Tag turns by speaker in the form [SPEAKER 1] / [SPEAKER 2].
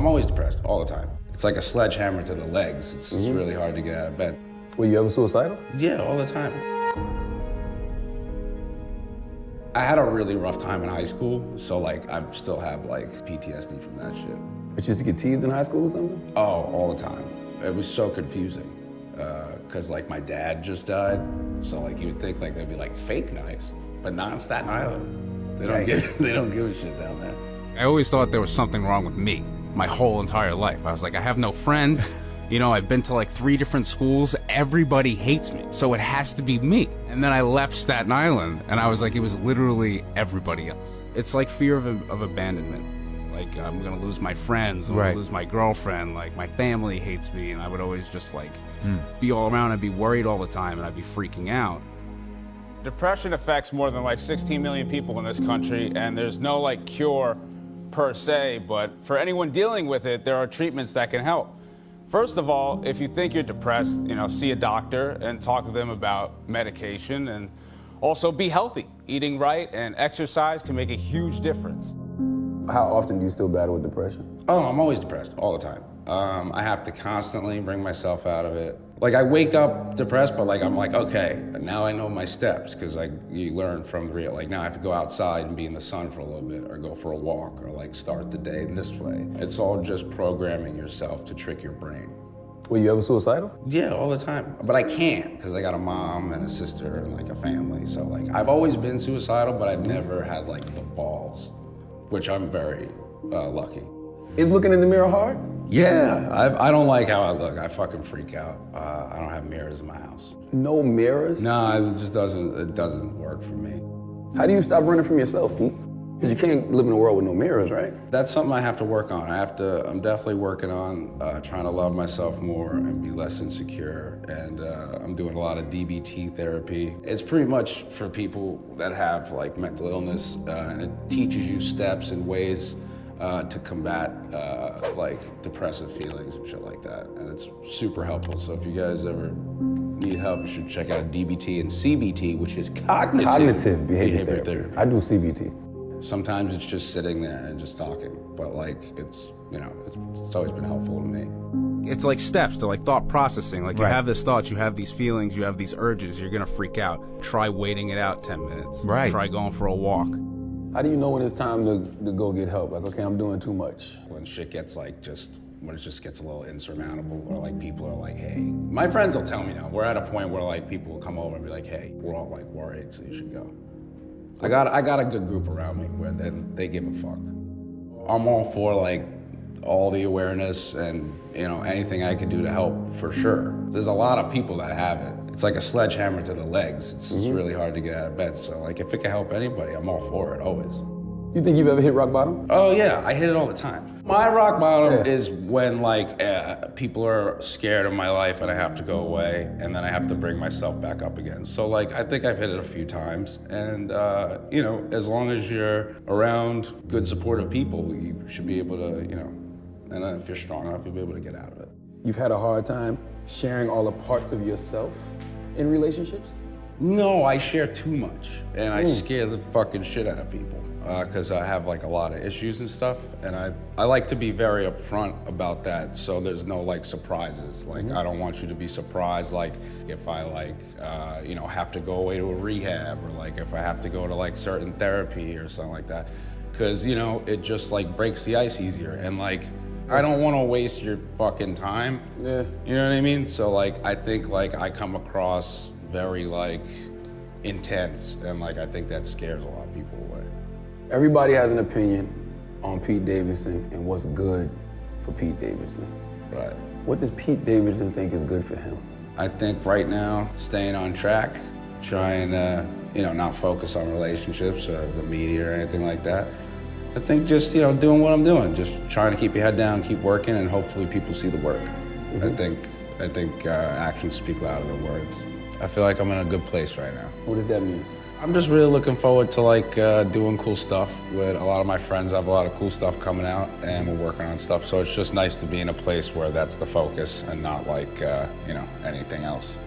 [SPEAKER 1] I'm always depressed, all the time. It's like a sledgehammer to the legs. It's really hard to get out of bed.
[SPEAKER 2] Were you ever suicidal?
[SPEAKER 1] Yeah, all the time. I had a really rough time in high school, so like I still have like PTSD from that shit.
[SPEAKER 2] But you used to get teased in high school or something?
[SPEAKER 1] Oh, all the time. It was so confusing, cause like my dad just died, so like you would think like they'd be like fake nice, but not in Staten Island. They don't give a shit down there.
[SPEAKER 3] I always thought there was something wrong with me my whole entire life. I was like, I have no friends. You know, I've been to like 3 different schools. Everybody hates me, so it has to be me. And then I left Staten Island, and I was like, it was literally everybody else. It's like fear of abandonment. Like, I'm gonna lose my friends, I'm gonna lose my girlfriend, like, my family hates me, and I would always just, like, be all around and be worried all the time, and I'd be freaking out.
[SPEAKER 4] Depression affects more than like 16 million people in this country, and there's no like cure per se, but for anyone dealing with it, there are treatments that can help. First of all, if you think you're depressed, you know, see a doctor and talk to them about medication, and also be healthy. Eating right and exercise can make a huge difference.
[SPEAKER 2] How often do you still battle with depression?
[SPEAKER 1] Oh, I'm always depressed, all the time. I have to constantly bring myself out of it. Like I wake up depressed, but like I'm like, okay, now I know my steps, because like you learn from the real, like now I have to go outside and be in the sun for a little bit, or go for a walk, or like start the day this way. It's all just programming yourself to trick your brain.
[SPEAKER 2] Were you ever suicidal?
[SPEAKER 1] Yeah, all the time. But I can't, because I got a mom and a sister and like a family. So like I've always been suicidal, but I've never had like the balls, which I'm very lucky.
[SPEAKER 2] Is looking in the mirror hard?
[SPEAKER 1] Yeah, I don't like how I look. I fucking freak out. I don't have mirrors in my house.
[SPEAKER 2] No mirrors?
[SPEAKER 1] No, it just doesn't work for me.
[SPEAKER 2] How do you stop running from yourself, Pete? Because you can't live in a world with no mirrors, right?
[SPEAKER 1] That's something I have to work on. I'm definitely working on trying to love myself more and be less insecure. And I'm doing a lot of DBT therapy. It's pretty much for people that have like mental illness, and it teaches you steps and ways to combat like depressive feelings and shit like that. And it's super helpful. So if you guys ever need help, you should check out DBT and CBT, which is cognitive behavior therapy.
[SPEAKER 2] I do CBT.
[SPEAKER 1] Sometimes it's just sitting there and just talking, but like it's, you know, it's always been helpful to me.
[SPEAKER 3] It's like steps to like thought processing. Like you have this thought, you have these feelings, you have these urges, you're gonna freak out. Try waiting it out 10 minutes. Try going for a walk.
[SPEAKER 2] How do you know when it's time to go get help? Like, okay, I'm doing too much.
[SPEAKER 1] When shit gets like when it just gets a little insurmountable, or like people are like, hey, my friends will tell me now. We're at a point where like people will come over and be like, hey, we're all like worried, so you should go. I got a good group around me where they give a fuck. I'm all for like all the awareness and, you know, anything I can do to help, for sure. There's a lot of people that have it. It's like a sledgehammer to the legs. It's really hard to get out of bed. So like if it can help anybody, I'm all for it, always.
[SPEAKER 2] You think you've ever hit rock bottom?
[SPEAKER 1] Oh yeah, I hit it all the time. My rock bottom is when like people are scared of my life and I have to go away, and then I have to bring myself back up again. So like I think I've hit it a few times, and you know, as long as you're around good supportive people, you should be able to, you know, and if you're strong enough, you'll be able to get out of it.
[SPEAKER 2] You've had a hard time sharing all the parts of yourself in relationships?
[SPEAKER 1] No, I share too much, and I scare the fucking shit out of people, because I have like a lot of issues and stuff, and I like to be very upfront about that, so there's no like surprises. Like I don't want you to be surprised, like if I like, you know, have to go away to a rehab, or like if I have to go to like certain therapy or something like that, because, you know, it just like breaks the ice easier, and like I don't want to waste your fucking time.
[SPEAKER 2] Yeah.
[SPEAKER 1] You know what I mean? So like I think like I come across very like intense, and like I think that scares a lot of people away.
[SPEAKER 2] Everybody has an opinion on Pete Davidson and what's good for Pete Davidson.
[SPEAKER 1] Right.
[SPEAKER 2] What does Pete Davidson think is good for him?
[SPEAKER 1] I think right now, staying on track, trying to, you know, not focus on relationships or the media or anything like that. I think just, you know, doing what I'm doing, just trying to keep your head down, keep working, and hopefully people see the work. I think actions speak louder than words. I feel like I'm in a good place right now.
[SPEAKER 2] What does that mean?
[SPEAKER 1] I'm just really looking forward to like doing cool stuff with a lot of my friends. I have a lot of cool stuff coming out, and we're working on stuff. So it's just nice to be in a place where that's the focus and not like, you know, anything else.